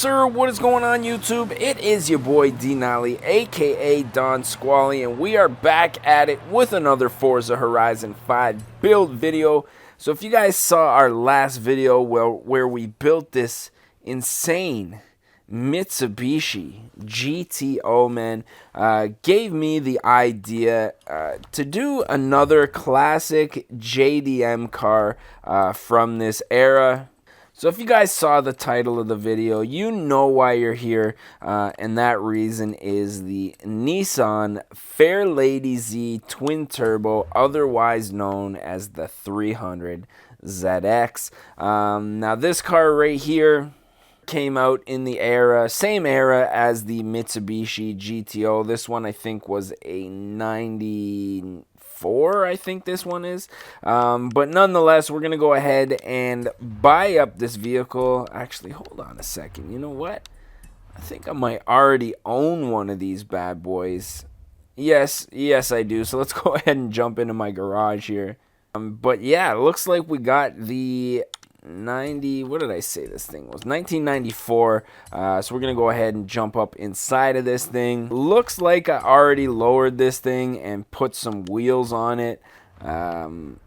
sir, what is going on YouTube? It is your boy D Nolly, aka Don Squally, and we are back at it with another Forza Horizon 5 build video. So if you guys saw our last video where we built this insane Mitsubishi GTO, man, gave me the idea to do another classic JDM car from this era. So if you guys saw the title of the video, you know why you're here, and that reason is the Nissan Fairlady Z Twin Turbo, otherwise known as the 300ZX. Now this car right here came out in the same era as the Mitsubishi GTO. This one I think was a 94, I think this one is. But nonetheless, we're going to go ahead and buy up this vehicle. Actually, hold on a second. You know what? I think I might already own one of these bad boys. Yes, I do. So let's go ahead and jump into my garage here. But yeah, it looks like we got the what did I say this thing was? 1994. So we're gonna go ahead and jump up inside of this thing. Looks like I already lowered this thing and put some wheels on it. But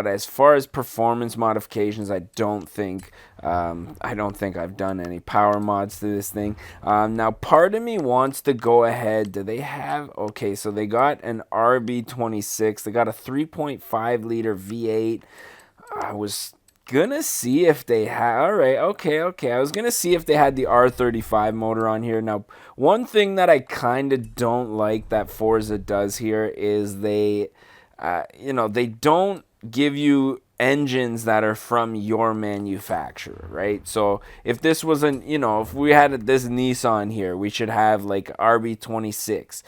as far as performance modifications, I don't think I've done any power mods to this thing. Now, part of me wants to go ahead. Do they have? Okay, so they got an RB26. They got a 3.5 liter V8. I was gonna see if they had, all right, okay, I was gonna see if they had the R35 motor on here. Now, one thing that I kind of don't like that Forza does here is they don't give you engines that are from your manufacturer, right? So if this wasn't, if we had this Nissan here, we should have like RB26.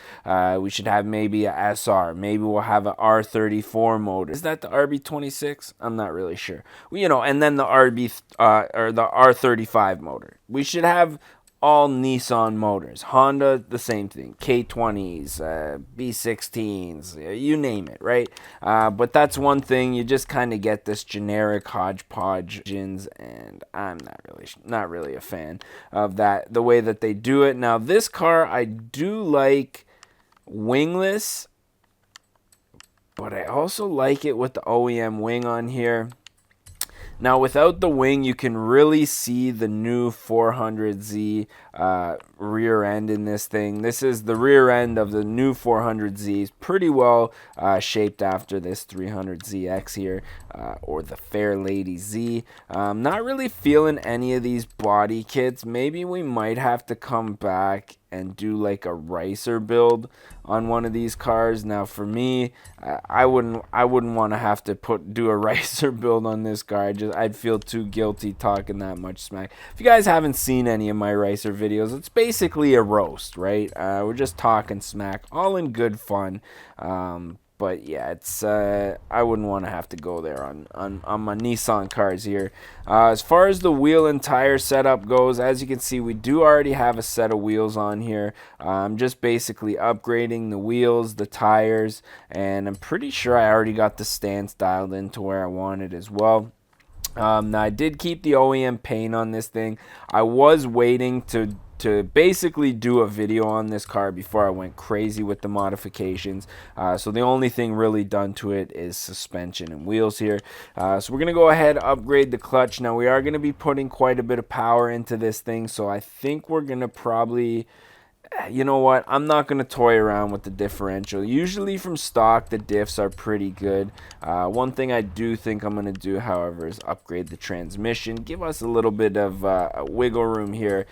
We should have maybe a SR. Maybe we'll have a R34 motor. Is that the RB26? I'm not really sure. And then the or the R35 motor. We should have all Nissan motors. Honda, the same thing. K20s, B16s, you name it, right? But that's one thing. You just kind of get this generic hodgepodge engines, and I'm not really a fan of that, the way that they do it. Now, this car, I do like wingless, but I also like it with the OEM wing on here. Now, without the wing, you can really see the new 400Z rear end in this thing. This is the rear end of the new 400Z. Pretty well shaped after this 300ZX here, or the Fairlady Z. Not really feeling any of these body kits. Maybe we might have to come back and do like a ricer build on one of these cars. Now for me, I wouldn't want to have to do a ricer build on this car. I'd feel too guilty talking that much smack. If you guys haven't seen any of my ricer videos, it's basically a roast, right? We're just talking smack, all in good fun. But yeah, it's I wouldn't want to have to go there on my Nissan cars here. As far as the wheel and tire setup goes, as you can see, we do already have a set of wheels on here. I'm just basically upgrading the wheels, the tires, and I'm pretty sure I already got the stance dialed in to where I want it as well. Now, I did keep the OEM paint on this thing. I was waiting to basically do a video on this car before I went crazy with the modifications. So the only thing really done to it is suspension and wheels here. So we're going to go ahead and upgrade the clutch. Now, we are going to be putting quite a bit of power into this thing, so I think we're going to probably... You know what? I'm not going to toy around with the differential. Usually from stock, the diffs are pretty good. One thing I do think I'm going to do, however, is upgrade the transmission. Give us a little bit of wiggle room here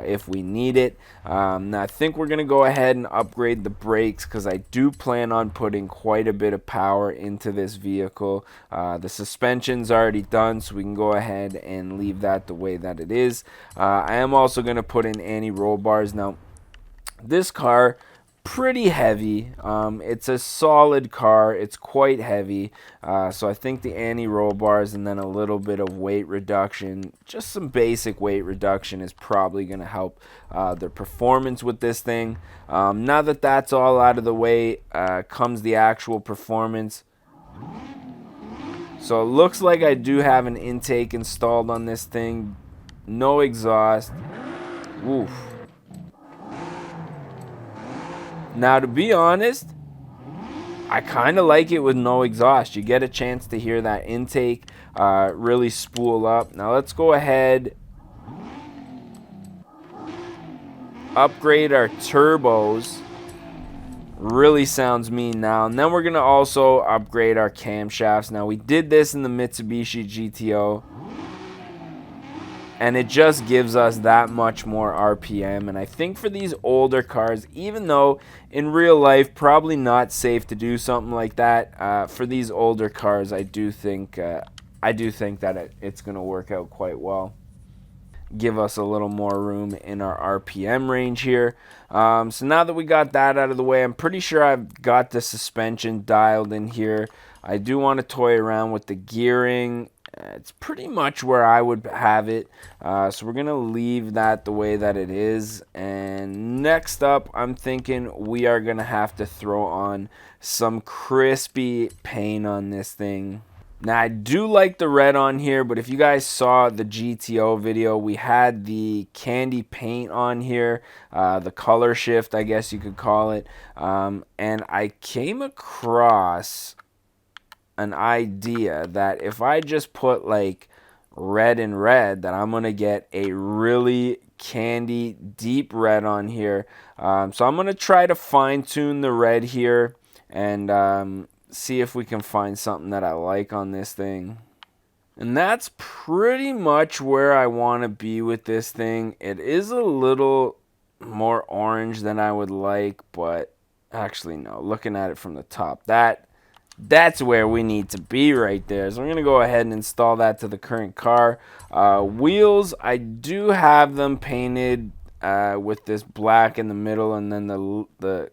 if we need it. Now, I think we're going to go ahead and upgrade the brakes because I do plan on putting quite a bit of power into this vehicle. The suspension's already done, so we can go ahead and leave that the way that it is. I am also going to put in anti-roll bars. Now, this car, pretty heavy. It's a solid car. It's quite heavy. So I think the anti-roll bars and then a little bit of weight reduction, just some basic weight reduction, is probably going to help the performance with this thing. Now that that's all out of the way, comes the actual performance. So it looks like I do have an intake installed on this thing. No exhaust. Oof. Now, to be honest, I kind of like it with no exhaust. You get a chance to hear that intake really spool up. Now, let's go ahead, upgrade our turbos. Really sounds mean now. And then we're going to also upgrade our camshafts. Now, we did this in the Mitsubishi GTO, and it just gives us that much more RPM. And I think for these older cars, even though in real life probably not safe to do something like that, for these older cars, I do think that it's going to work out quite well. Give us a little more room in our RPM range here. So now that we got that out of the way, I'm pretty sure I've got the suspension dialed in here. I do want to toy around with the gearing. It's pretty much where I would have it. So we're going to leave that the way that it is. And next up, I'm thinking we are going to have to throw on some crispy paint on this thing. Now, I do like the red on here, but if you guys saw the GTO video, we had the candy paint on here, the color shift, I guess you could call it. And I came across an idea that if I just put like red and red, that I'm going to get a really candy deep red on here. So I'm going to try to fine tune the red here and see if we can find something that I like on this thing. And that's pretty much where I want to be with this thing. It is a little more orange than I would like, but actually no, looking at it from the top, that's where we need to be right there. So I'm going to go ahead and install that to the current car. Wheels, I do have them painted with this black in the middle and then the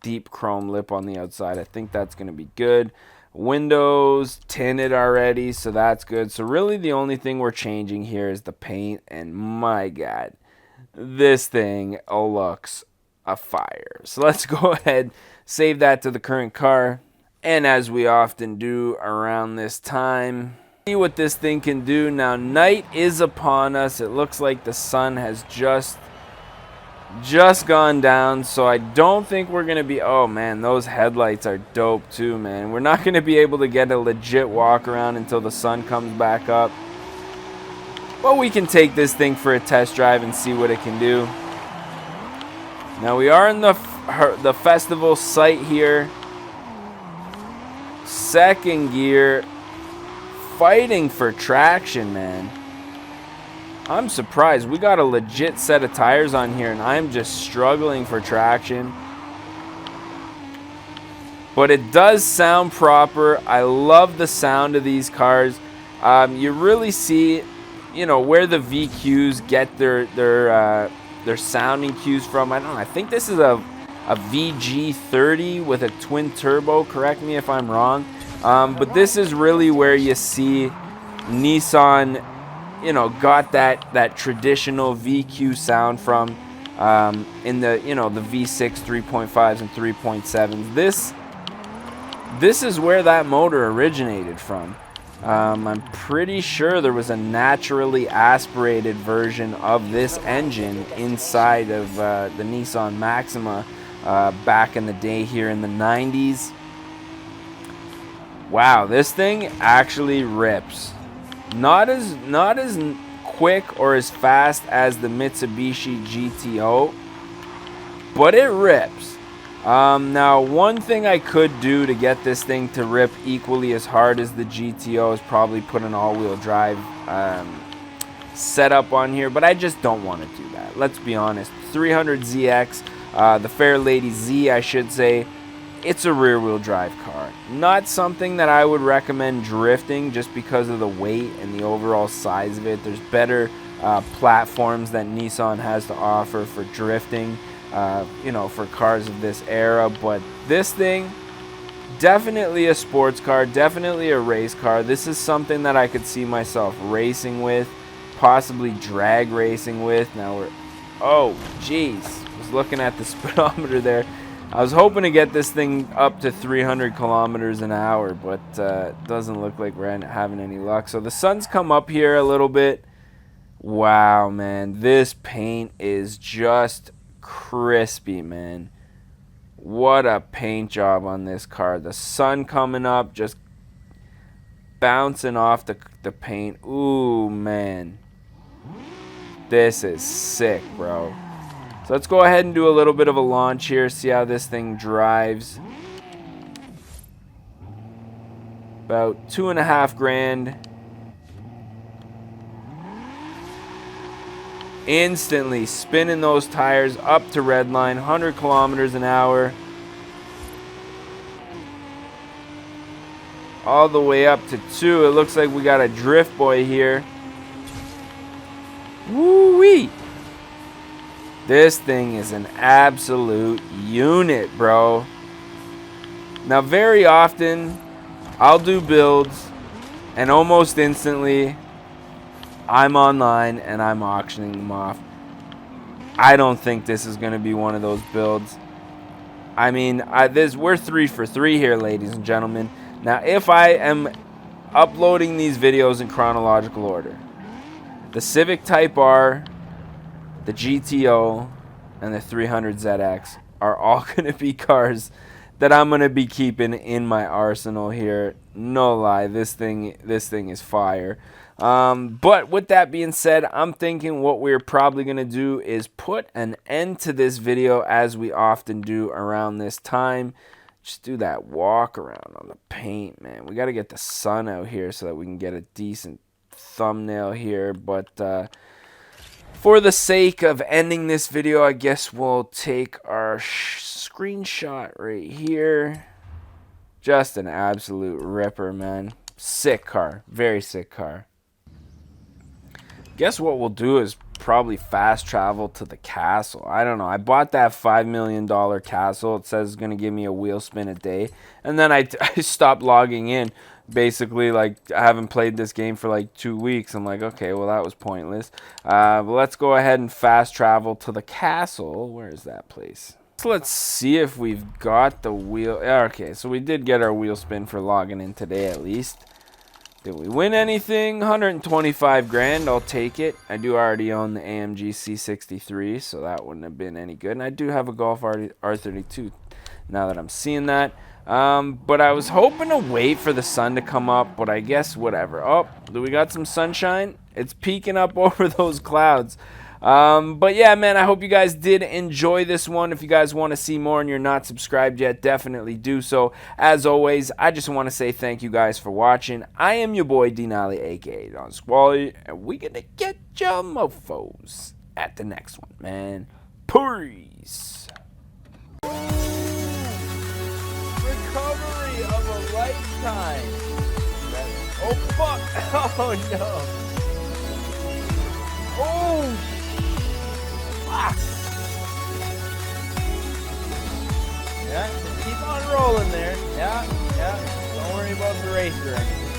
deep chrome lip on the outside. I think that's going to be good. Windows tinted already, so that's good. So really the only thing we're changing here is the paint, and my god, this thing looks a fire. So let's go ahead, save that to the current car, and as we often do around this time, see what this thing can do. Now, night is upon us. It looks like the sun has just gone down, so I don't think we're gonna be, oh man, those headlights are dope too, man. We're not gonna be able to get a legit walk around until the sun comes back up, but we can take this thing for a test drive and see what it can do. Now we are in the festival site here, second gear, fighting for traction, man. I'm surprised. We got a legit set of tires on here, and I'm just struggling for traction. But it does sound proper. I love the sound of these cars. You really see, you know, where the VQs get their sounding cues from. I don't know. I think this is a VG30 with a twin turbo. Correct me if I'm wrong. But this is really where you see Nissan, you know, got that traditional VQ sound from in the, you know, the V6 3.5s and 3.7s. This is where that motor originated from. I'm pretty sure there was a naturally aspirated version of this engine inside of the Nissan Maxima back in the day here in the 90s. Wow, this thing actually rips. Not as quick or as fast as the Mitsubishi GTO, but it rips. Now, one thing I could do to get this thing to rip equally as hard as the GTO is probably put an all-wheel drive setup on here, but I just don't want to do that. Let's be honest. 300ZX, the Fair Lady Z, I should say, it's a rear-wheel drive car. Not something that I would recommend drifting just because of the weight and the overall size of it. There's better platforms that Nissan has to offer for drifting, you know, for cars of this era. But this thing, definitely a sports car, definitely a race car. This is something that I could see myself racing with, possibly drag racing with. Now we're, oh, jeez. I was looking at the speedometer there. I was hoping to get this thing up to 300 kilometers an hour, but doesn't look like we're having any luck. So the sun's come up here a little bit. Wow, man. This paint is just crispy, man. What a paint job on this car. The sun coming up, just bouncing off the paint. Ooh, man. This is sick, bro. So let's go ahead and do a little bit of a launch here, see how this thing drives. About 2.5 grand. Instantly spinning those tires up to red line, 100 kilometers an hour. All the way up to 2. It looks like we got a drift boy here. Woo-wee! This thing is an absolute unit, bro. Now, very often, I'll do builds, and almost instantly, I'm online and I'm auctioning them off. I don't think this is going to be one of those builds. I mean, we're 3 for 3 here, ladies and gentlemen. Now, if I am uploading these videos in chronological order, the Civic Type R, the GTO, and the 300ZX are all going to be cars that I'm going to be keeping in my arsenal here. No lie, this thing is fire. But with that being said, I'm thinking what we're probably going to do is put an end to this video, as we often do around this time. Just do that walk around on the paint, man. We got to get the sun out here so that we can get a decent thumbnail here. But for the sake of ending this video, I guess we'll take our screenshot right here. Just an absolute ripper, man. Sick car. Very sick car. Guess what we'll do is probably fast travel to the castle. I don't know. I bought that $5 million castle. It says it's going to give me a wheel spin a day. And then I stopped logging in. Basically, like, I haven't played this game for like 2 weeks. I'm like, okay, well, that was pointless. But let's go ahead and fast travel to the castle. Where is that place? So let's see if we've got the wheel. Okay, so we did get our wheel spin for logging in today at least. Did we win anything? 125 grand. I'll take it. I do already own the AMG C63, so that wouldn't have been any good. And I do have a Golf R32 now that I'm seeing that. But I was hoping to wait for the sun to come up, but I guess whatever. Oh, do we got some sunshine? It's peeking up over those clouds. But yeah, man, I hope you guys did enjoy this one. If you guys want to see more and you're not subscribed yet, definitely do so. As always, I just want to say thank you guys for watching. I am your boy Denali, aka Don Squally, and we gonna get your mofos at the next one, man. Peace. Recovery of a lifetime. Oh fuck! Oh no! Oh! Fuck! Yeah, just keep on rolling there. Yeah. Don't worry about the racer or anything.